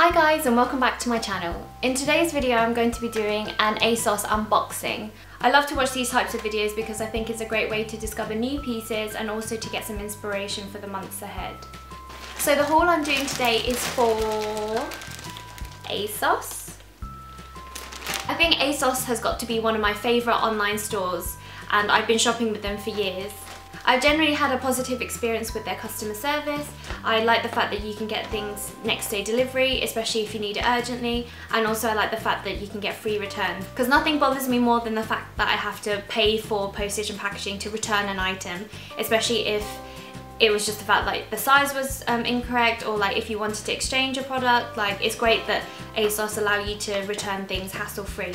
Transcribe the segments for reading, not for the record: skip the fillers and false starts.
Hi guys and welcome back to my channel. In today's video I'm going to be doing an Asos unboxing. I love to watch these types of videos because I think it's a great way to discover new pieces and also to get some inspiration for the months ahead. So the haul I'm doing today is for Asos. I think Asos has got to be one of my favourite online stores and I've been shopping with them for years. I've generally had a positive experience with their customer service. I like the fact that you can get things next day delivery, especially if you need it urgently, and also I like the fact that you can get free returns because nothing bothers me more than the fact that I have to pay for postage and packaging to return an item, especially if it was just the fact like the size was incorrect, or like if you wanted to exchange a product. Like, it's great that Asos allow you to return things hassle-free.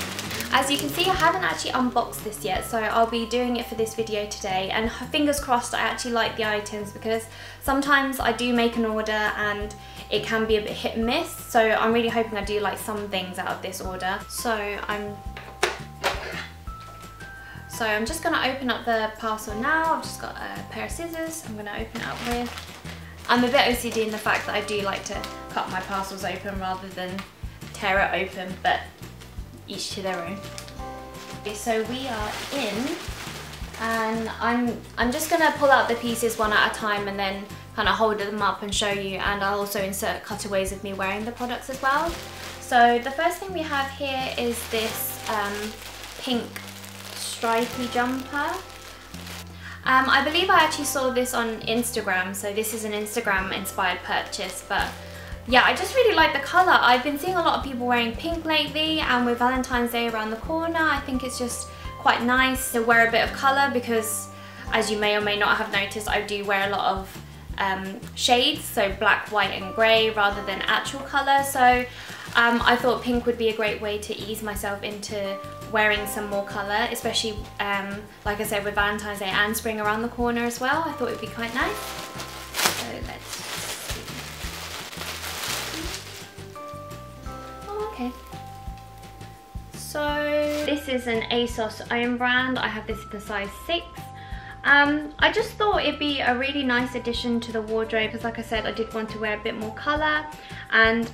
As you can see, I haven't actually unboxed this yet, so I'll be doing it for this video today, and fingers crossed I actually like the items because sometimes I do make an order and it can be a bit hit and miss, so I'm really hoping I do like some things out of this order. So I'm just going to open up the parcel now. I've just got a pair of scissors I'm going to open it up with. I'm a bit OCD in the fact that I do like to cut my parcels open rather than tear it open, but each to their own. Okay, so we are in, and I'm just going to pull out the pieces one at a time and then kind of hold them up and show you, and I'll also insert cutaways of me wearing the products as well. So the first thing we have here is this pink stripy jumper. I believe I actually saw this on Instagram, so this is an Instagram inspired purchase, but yeah, I just really like the colour. I've been seeing a lot of people wearing pink lately, and with Valentine's Day around the corner, I think it's just quite nice to wear a bit of colour because, as you may or may not have noticed, I do wear a lot of shades, so black, white and grey rather than actual colour, so I thought pink would be a great way to ease myself into wearing some more colour, especially like I said, with Valentine's Day and spring around the corner as well. I thought it would be quite nice. So let's see. Oh, okay. So this is an Asos own brand. I have this in the size 6. I just thought it'd be a really nice addition to the wardrobe because, like I said, I did want to wear a bit more colour, and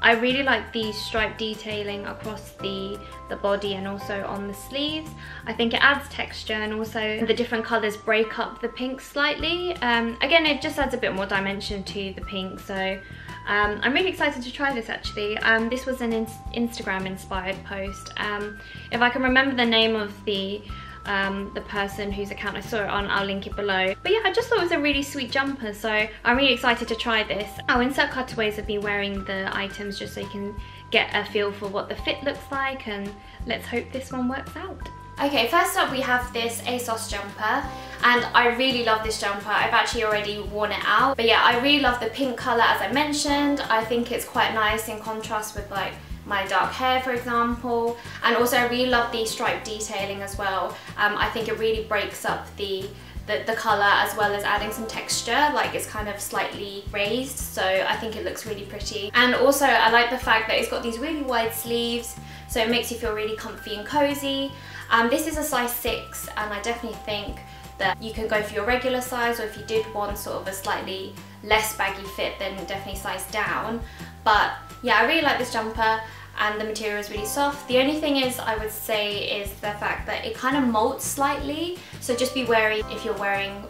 I really like the stripe detailing across the body and also on the sleeves. I think it adds texture, and also the different colours break up the pink slightly. Again, it just adds a bit more dimension to the pink, so I'm really excited to try this actually. This was an Instagram inspired post. If I can remember the name of the person whose account I saw it on, I'll link it below. But yeah, I just thought it was a really sweet jumper, so I'm really excited to try this. I'll insert cutaways of me wearing the items just so you can get a feel for what the fit looks like, and let's hope this one works out. Okay, first up we have this Asos jumper, and I really love this jumper. I've actually already worn it out, but yeah, I really love the pink colour as I mentioned. I think it's quite nice in contrast with like my dark hair, for example, and also I really love the stripe detailing as well. I think it really breaks up the colour as well as adding some texture, like it's kind of slightly raised, so I think it looks really pretty. And also I like the fact that it's got these really wide sleeves, so it makes you feel really comfy and cozy. This is a size 6, and I definitely think that you can go for your regular size, or if you did want sort of a slightly less baggy fit, then definitely size down. But yeah, I really like this jumper, and the material is really soft. The only thing is, I would say, is the fact that it kind of molts slightly, so just be wary if you're wearing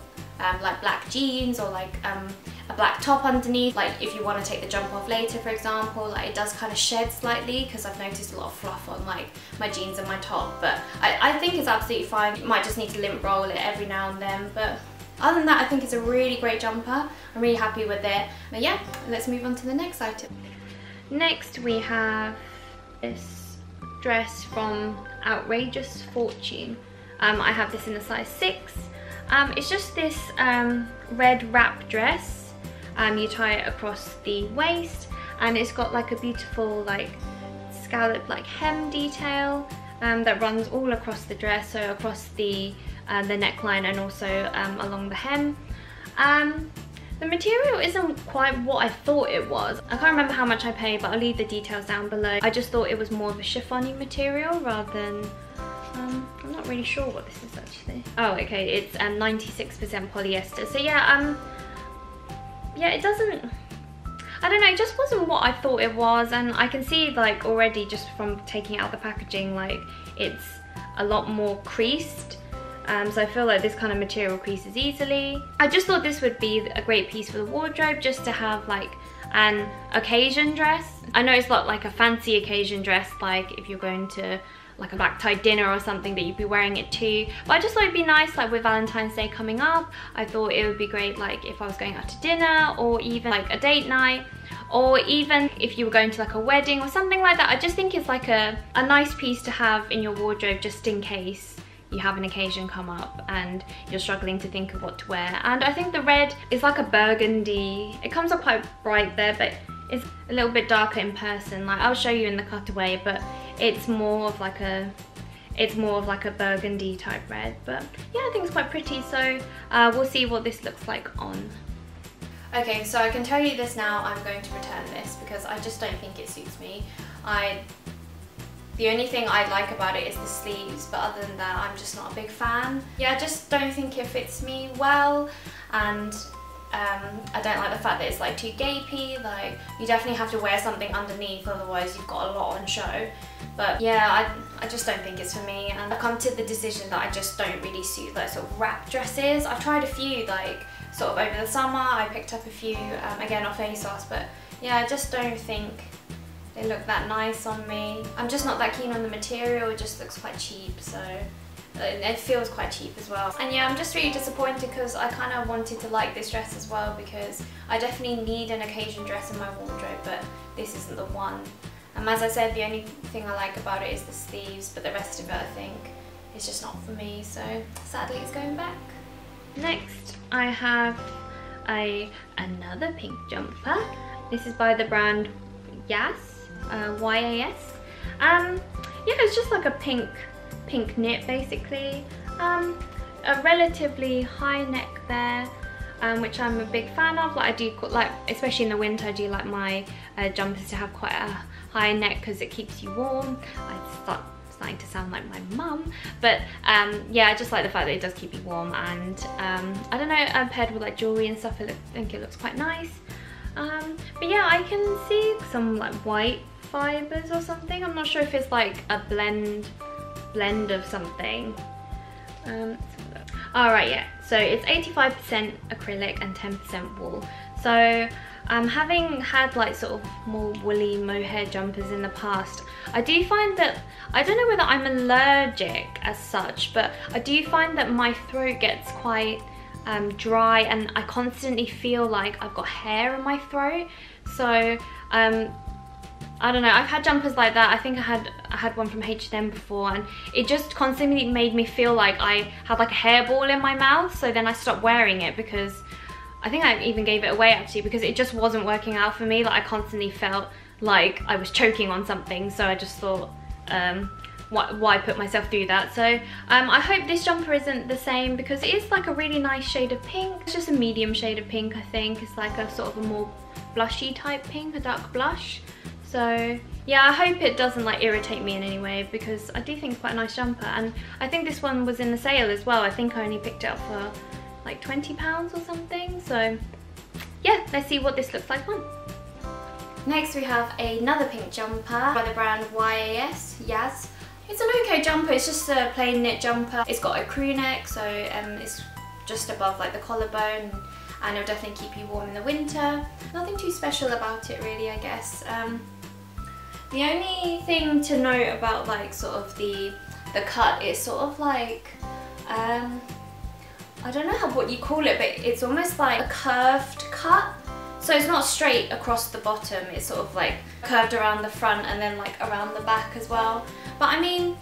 like black jeans or like a black top underneath. Like if you want to take the jumper off later, for example, like it does kind of shed slightly because I've noticed a lot of fluff on like my jeans and my top, but I think it's absolutely fine. You might just need to lint roll it every now and then, but other than that, I think it's a really great jumper. I'm really happy with it. But yeah, let's move on to the next item. Next we have this dress from Outrageous Fortune. I have this in the size 6. It's just this red wrap dress. You tie it across the waist, and it's got like a beautiful like scallop like hem detail that runs all across the dress, so across the neckline and also along the hem. The material isn't quite what I thought it was. I can't remember how much I paid, but I'll leave the details down below. I just thought it was more of a chiffon-y material rather than, I'm not really sure what this is actually. Oh, okay, it's 96% polyester. So yeah, yeah, it doesn't, I don't know, it just wasn't what I thought it was, and I can see like already just from taking out the packaging, like it's a lot more creased. So I feel like this kind of material creases easily. I just thought this would be a great piece for the wardrobe, just to have like an occasion dress. I know it's not like a fancy occasion dress, like if you're going to like a black tie dinner or something that you'd be wearing it to, but I just thought it'd be nice like with Valentine's Day coming up. I thought it would be great like if I was going out to dinner, or even like a date night, or even if you were going to like a wedding or something like that. I just think it's like a nice piece to have in your wardrobe, just in case you have an occasion come up and you're struggling to think of what to wear. And I think the red is like a burgundy. It comes up quite bright there, but it's a little bit darker in person. Like I'll show you in the cutaway, but it's more of like a burgundy type red. But yeah, I think it's quite pretty, so we'll see what this looks like on. Okay, so I can tell you this now, I'm going to return this because I just don't think it suits me. The only thing I like about it is the sleeves, but other than that, I'm just not a big fan. Yeah, I just don't think it fits me well, and I don't like the fact that it's like too gapey. Like, you definitely have to wear something underneath, otherwise you've got a lot on show. But yeah, I just don't think it's for me, and I've come to the decision that I just don't really suit like sort of wrap dresses. I've tried a few like sort of over the summer. I picked up a few again off Asos, but yeah, I just don't think they look that nice on me. I'm just not that keen on the material. It just looks quite cheap, so it feels quite cheap as well. And yeah, I'm just really disappointed because I kind of wanted to like this dress as well, because I definitely need an occasion dress in my wardrobe, but this isn't the one. As I said, the only thing I like about it is the sleeves, but the rest of it I think is just not for me, so sadly it's going back. Next I have another pink jumper. This is by the brand Yas, Y-A-S. Yeah, it's just like a pink knit basically. A relatively high neck there, which I'm a big fan of. Like I do like, especially in the winter, I do like my jumpers to have quite a high neck because it keeps you warm. Starting to sound like my mum, but yeah, I just like the fact that it does keep you warm, and I don't know, paired with like jewelry and stuff, I think it looks quite nice. But yeah, I can see some like white fibers or something. I'm not sure if it's like a blend of something. Alright, yeah, so it's 85% acrylic and 10% wool. So having had like sort of more woolly mohair jumpers in the past, I do find that, I don't know whether I'm allergic as such, but I do find that my throat gets quite dry, and I constantly feel like I've got hair in my throat. So I don't know, I've had jumpers like that. I think I had one from H&M before, and it just constantly made me feel like I had like a hairball in my mouth. So then I stopped wearing it, because I think I even gave it away actually, because it just wasn't working out for me. Like I constantly felt like I was choking on something, so I just thought, why put myself through that? So I hope this jumper isn't the same, because it is like a really nice shade of pink. It's just a medium shade of pink, I think. It's like a sort of a more blushy type pink, a dark blush. So yeah, I hope it doesn't like irritate me in any way, because I do think it's quite a nice jumper. And I think this one was in the sale as well. I think I only picked it up for like £20 or something. So yeah, let's see what this looks like on. Next we have another pink jumper by the brand Yas. It's an okay jumper, it's just a plain knit jumper. It's got a crew neck, so it's just above like the collarbone, and it'll definitely keep you warm in the winter. Nothing too special about it really, I guess. The only thing to note about like sort of the cut is sort of like, I don't know what you call it, but it's almost like a curved cut. So it's not straight across the bottom, it's sort of like curved around the front and then like around the back as well. But I mean,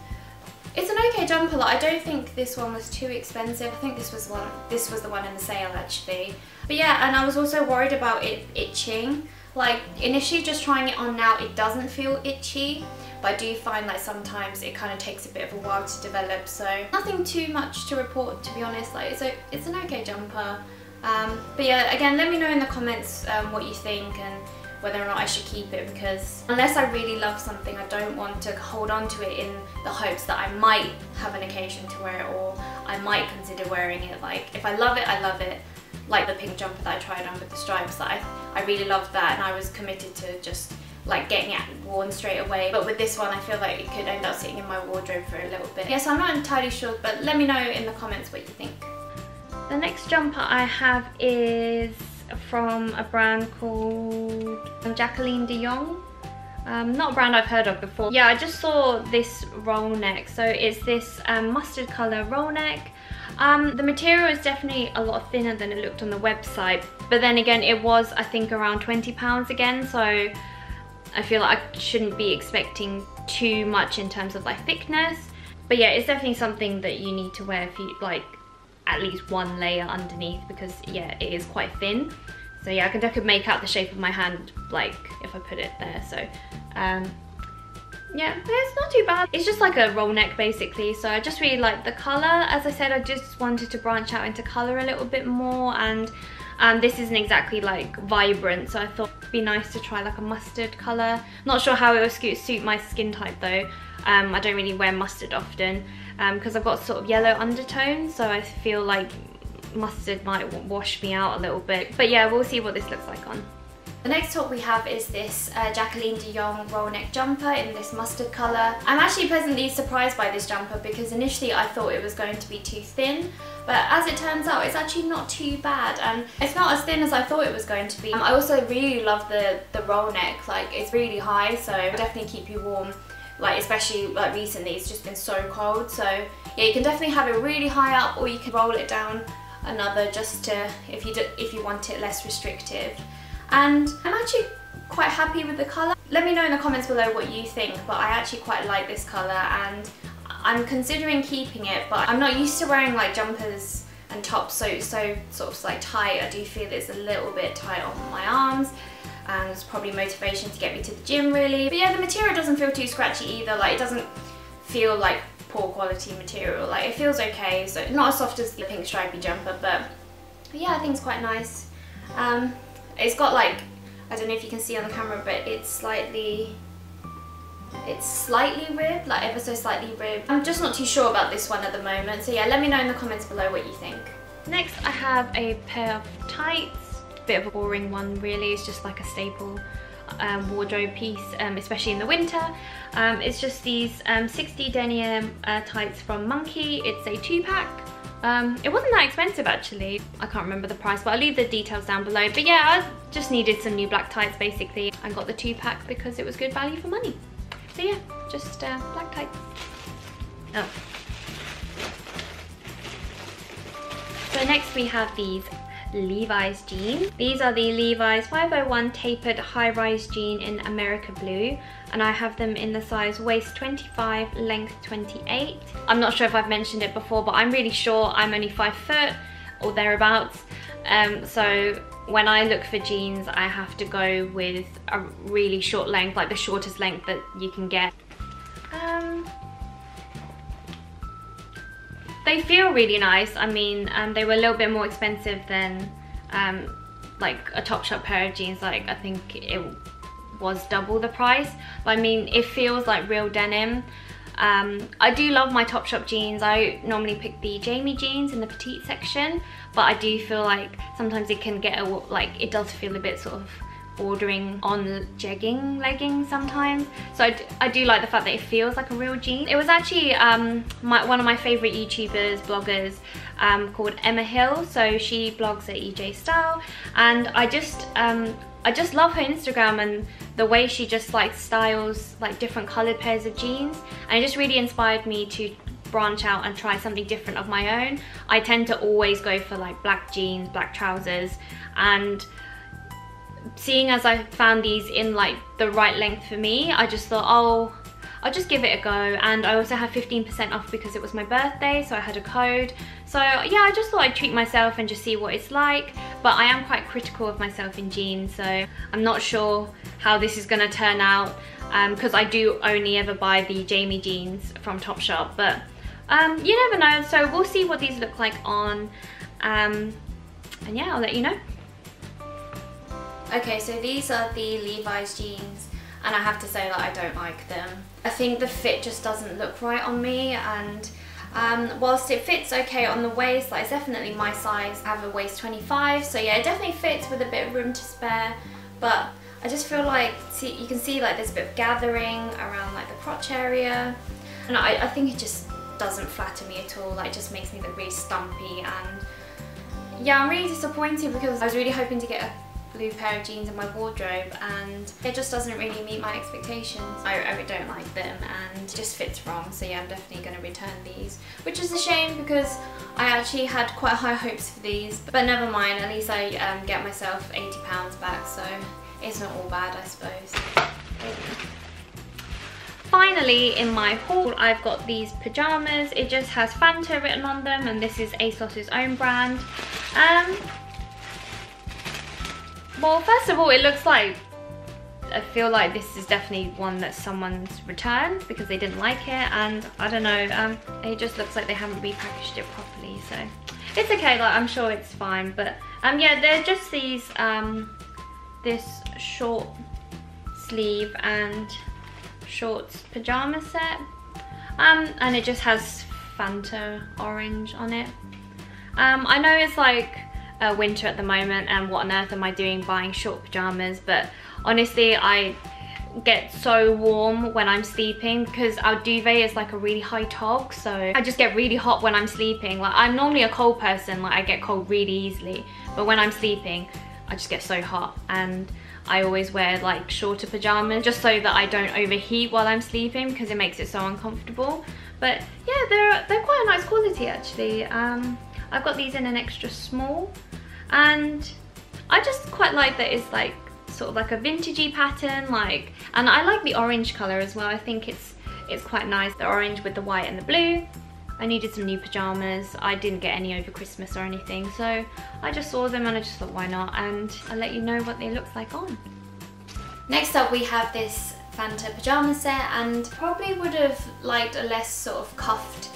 it's an okay jumper. Like, I don't think this one was too expensive. I think this was the one in the sale actually. But yeah, and I was also worried about it itching. Like initially just trying it on now, it doesn't feel itchy, but I do find like sometimes it kind of takes a bit of a while to develop. So nothing too much to report, to be honest. Like it's an okay jumper. But yeah, again, let me know in the comments what you think and whether or not I should keep it, because unless I really love something, I don't want to hold on to it in the hopes that I might have an occasion to wear it, or I might consider wearing it. Like if I love it, I love it. like the pink jumper that I tried on with the stripes. That I really loved that, and I was committed to just like getting it worn straight away. But with this one, I feel like it could end up sitting in my wardrobe for a little bit. Yeah, so I'm not entirely sure, but let me know in the comments what you think. The next jumper I have is from a brand called Jacqueline de Jong. Not a brand I've heard of before. Yeah, I just saw this roll neck. So it's this mustard colour roll neck. The material is definitely a lot thinner than it looked on the website. But then again, it was, I think, around £20 again. So I feel like I shouldn't be expecting too much in terms of like thickness. But yeah, it's definitely something that you need to wear if you like at least one layer underneath, because yeah, it is quite thin. So yeah, I could make out the shape of my hand like if I put it there. So yeah, it's not too bad. It's just like a roll neck basically. So I just really like the colour. As I said, I just wanted to branch out into colour a little bit more, and this isn't exactly like vibrant, so I thought it'd be nice to try like a mustard colour. Not sure how it will suit my skin type though. I don't really wear mustard often because I've got sort of yellow undertones, so I feel like mustard might wash me out a little bit. But yeah, we'll see what this looks like on. The next top we have is this Jacqueline de Jong roll neck jumper in this mustard colour. I'm actually pleasantly surprised by this jumper because initially I thought it was going to be too thin, but as it turns out it's actually not too bad, and it's not as thin as I thought it was going to be. I also really love the roll neck, like it's really high, so it'll definitely keep you warm, like especially like recently it's just been so cold. So yeah, you can definitely have it really high up, or you can roll it down another just to, if you want it less restrictive. And I'm actually quite happy with the colour. Let me know in the comments below what you think, but I actually quite like this colour and I'm considering keeping it, but I'm not used to wearing like jumpers and tops so sort of like tight. I do feel it's a little bit tight on my arms, and it's probably motivation to get me to the gym really. But yeah, the material doesn't feel too scratchy either. Like it doesn't feel like poor quality material. Like it feels okay, so not as soft as the pink stripy jumper, but yeah, I think it's quite nice. It's got like, I don't know if you can see on the camera, but it's slightly ribbed, like ever so slightly ribbed. I'm just not too sure about this one at the moment, so yeah, let me know in the comments below what you think. Next I have a pair of tights, a bit of a boring one really. It's just like a staple wardrobe piece, especially in the winter. It's just these 60 denier tights from Monkey. It's a 2-pack. It wasn't that expensive actually. I can't remember the price, but I'll leave the details down below. But yeah, I just needed some new black tights basically. I got the 2-pack because it was good value for money. So yeah, just black tights. Oh. So next we have these Levi's jeans. These are the Levi's 501 tapered high-rise jean in America Blue, and I have them in the size waist 25, length 28. I'm not sure if I've mentioned it before, but I'm really short. I'm only 5 foot or thereabouts, so when I look for jeans I have to go with a really short length, like the shortest length that you can get. They feel really nice. I mean, they were a little bit more expensive than like a Topshop pair of jeans. Like I think it was double the price, but I mean it feels like real denim. I do love my Topshop jeans. I normally pick the Jamie jeans in the petite section, but I do feel like sometimes it can get it does feel a bit sort of bordering on jegging leggings sometimes. So I do like the fact that it feels like a real jean. It was actually one of my favourite YouTubers, bloggers, called Emma Hill. So she blogs at EJ Style, and I just love her Instagram and the way she just like styles like different coloured pairs of jeans, and it just really inspired me to branch out and try something different of my own. I tend to always go for like black jeans, black trousers, and seeing as I found these in like the right length for me, I just thought, oh, I'll just give it a go. And I also had 15% off because it was my birthday, so I had a code. So yeah, I just thought I'd treat myself and just see what it's like. But I am quite critical of myself in jeans, so I'm not sure how this is gonna turn out, because I do only ever buy the Jamie jeans from Topshop, but you never know. So we'll see what these look like on, and yeah, I'll let you know. Okay, so these are the Levi's jeans, and I have to say that I don't like them. I think the fit just doesn't look right on me, and Whilst it fits okay on the waist, like it's definitely my size. I have a waist 25, so yeah, it definitely fits with a bit of room to spare, but I just feel like, you can see like there's a bit of gathering around like the crotch area, and I think it just doesn't flatter me at all. Like, it just makes me look really stumpy, and yeah, I'm really disappointed because I was really hoping to get a blue pair of jeans in my wardrobe, and it just doesn't really meet my expectations. I really don't like them, and it just fits wrong, so yeah, I'm definitely going to return these, which is a shame because I actually had quite high hopes for these, but never mind, at least I get myself £80 back, so it's not all bad, I suppose. Finally, in my haul, I've got these pajamas. It just has Fanta written on them, and this is Asos's own brand. Well, first of all, it looks like, I feel like this is definitely one that someone's returned because they didn't like it, and I don't know, it just looks like they haven't repackaged it properly, so it's okay, like I'm sure it's fine, but yeah, they're just these, this short sleeve and shorts pajama set, and it just has Fanta orange on it. I know it's like winter at the moment, and what on earth am I doing buying short pajamas, but honestly I get so warm when I'm sleeping because our duvet is like a really high tog, so I just get really hot when I'm sleeping. Like, I'm normally a cold person, like I get cold really easily, but when I'm sleeping I just get so hot, and I always wear like shorter pajamas just so that I don't overheat while I'm sleeping because it makes it so uncomfortable. But yeah, they're quite a nice quality actually. I've got these in an extra small, and I just quite like that it's like sort of like a vintagey pattern, like, and I like the orange colour as well. I think it's quite nice, the orange with the white and the blue. I needed some new pajamas. I didn't get any over Christmas or anything, so I just saw them and I just thought, why not? And I'll let you know what they look like on. Next up, we have this Fanta pajama set, and probably would have liked a less sort of cuffed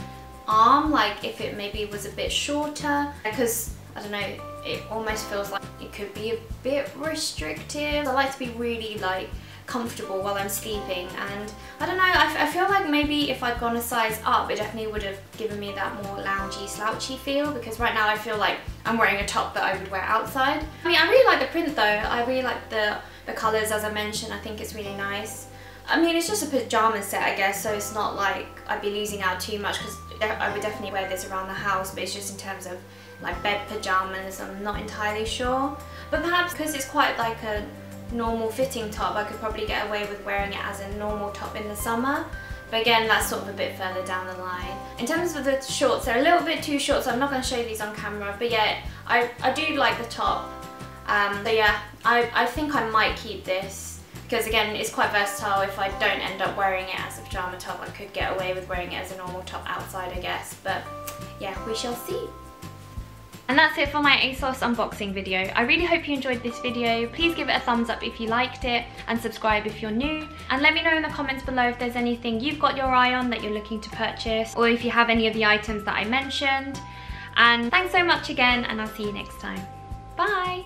arm, like if it maybe was a bit shorter, because I don't know, it almost feels like it could be a bit restrictive. I like to be really like comfortable while I'm sleeping, and I don't know, I feel like maybe if I'd gone a size up, it definitely would have given me that more loungy, slouchy feel, because right now I feel like I'm wearing a top that I would wear outside. I mean, I really like the print though. I really like the colours, as I mentioned. I think it's really nice. I mean, it's just a pajama set, I guess, so it's not like I'd be losing out too much, because I would definitely wear this around the house, but it's just in terms of like bed pajamas, I'm not entirely sure. But perhaps because it's quite like a normal fitting top, I could probably get away with wearing it as a normal top in the summer. But again, that's sort of a bit further down the line. In terms of the shorts, they're a little bit too short, so I'm not going to show you these on camera. But yeah, I do like the top. So yeah, I think I might keep this, because again, it's quite versatile. If I don't end up wearing it as a pajama top, I could get away with wearing it as a normal top outside, I guess. But yeah, we shall see. And that's it for my Asos unboxing video. I really hope you enjoyed this video. Please give it a thumbs up if you liked it, and subscribe if you're new. And let me know in the comments below if there's anything you've got your eye on that you're looking to purchase, or if you have any of the items that I mentioned. And thanks so much again, and I'll see you next time. Bye!